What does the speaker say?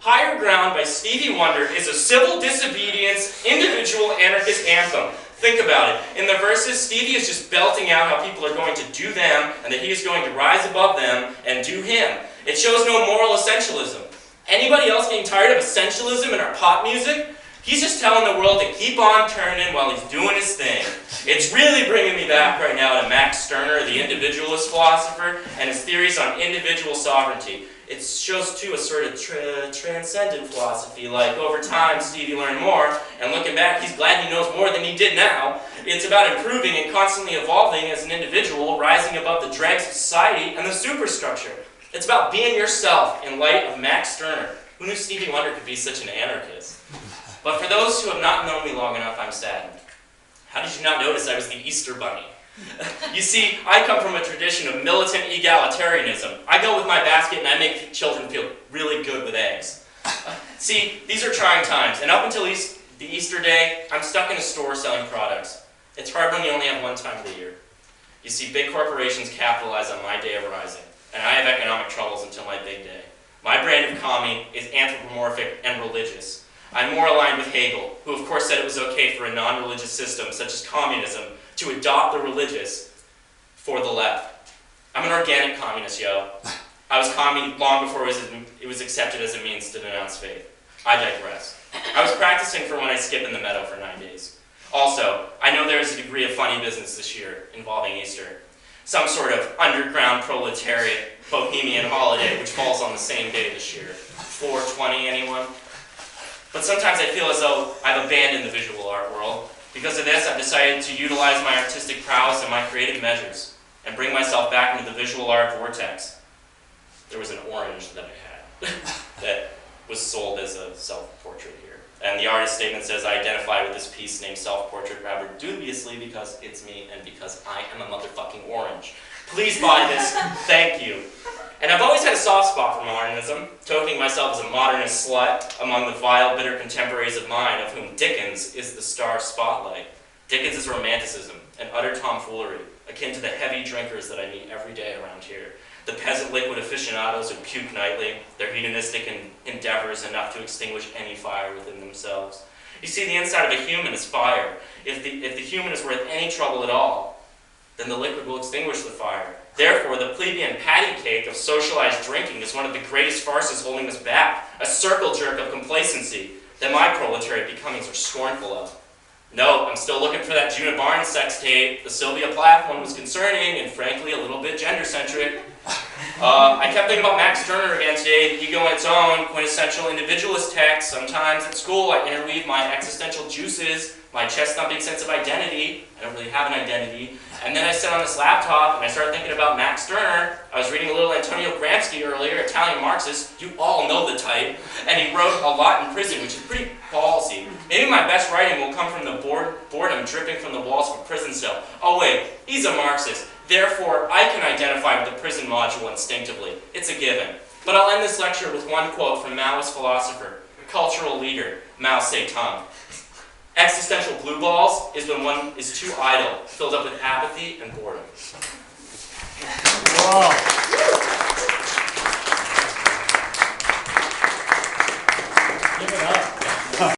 Higher Ground by Stevie Wonder is a civil disobedience, individual anarchist anthem. Think about it. In the verses, Stevie is just belting out how people are going to do them and that he is going to rise above them and do him. It shows no moral essentialism. Anybody else getting tired of essentialism in our pop music? He's just telling the world to keep on turning while he's doing his thing. It's really bringing me back right now to Max Stirner, the individualist philosopher, and his theories on individual sovereignty. It shows, too, a sort of transcendent philosophy, like over time Stevie learned more, and looking back, he's glad he knows more than he did now. It's about improving and constantly evolving as an individual, rising above the dregs of society and the superstructure. It's about being yourself in light of Max Stirner. Who knew Stevie Wonder could be such an anarchist? But for those who have not known me long enough, I'm saddened. How did you not notice I was the Easter Bunny? You see, I come from a tradition of militant egalitarianism. I go with my basket and I make children feel really good with eggs. See, these are trying times, and up until the Easter day, I'm stuck in a store selling products. It's hard when you only have one time of the year. You see, big corporations capitalize on my day of rising, and I have economic troubles until my big day. My brand of commie is anthropomorphic and religious. I'm more aligned with Hegel, who of course said it was okay for a non-religious system, such as communism, to adopt the religious for the left. I'm an organic communist, yo. I was commie long before it was accepted as a means to denounce faith. I digress. I was practicing for when I skip in the meadow for 9 days. Also, I know there is a degree of funny business this year involving Easter. Some sort of underground proletariat bohemian holiday which falls on the same day this year. 420, anyone? But sometimes I feel as though I've abandoned the visual art world. Because of this, I've decided to utilize my artistic prowess and my creative measures and bring myself back into the visual art vortex. There was an orange that I had that was sold as a self-portrait here. And the artist statement says, I identify with this piece named Self-Portrait rather dubiously because it's me and because I am a motherfucking orange. Please buy this. Thank you. And I've always had a soft spot for modernism, tokening myself as a modernist slut among the vile, bitter contemporaries of mine, of whom Dickens is the star spotlight. Dickens is romanticism, an utter tomfoolery, akin to the heavy drinkers that I meet every day around here. The peasant liquid aficionados who puke nightly, their hedonistic endeavors enough to extinguish any fire within themselves. You see, the inside of a human is fire. If the human is worth any trouble at all, then the liquid will extinguish the fire. Therefore, the plebeian patty cake of socialized drinking is one of the greatest farces holding us back, a circle jerk of complacency that my proletariat becomings are scornful of. No, I'm still looking for that Juna Barnes sex tape. The Sylvia Plath one was concerning and frankly a little bit gender-centric. I kept thinking about Max Stirner again today, the ego in its own, quintessential individualist text. Sometimes at school I interweave my existential juices, my chest-thumping sense of identity. I don't really have an identity. And then I sit on this laptop and I started thinking about Max Stirner. I was reading a little Antonio Gramsci earlier, Italian Marxist. You all know the type. And he wrote a lot in prison, which is pretty ballsy. Maybe my best writing will come from the boredom dripping from the walls of a prison cell. Oh wait, he's a Marxist. Therefore, I can identify with the prison module instinctively. It's a given. But I'll end this lecture with one quote from Maoist philosopher, cultural leader, Mao Zedong. Existential blue balls is when one is too idle, filled up with apathy and boredom. Wow.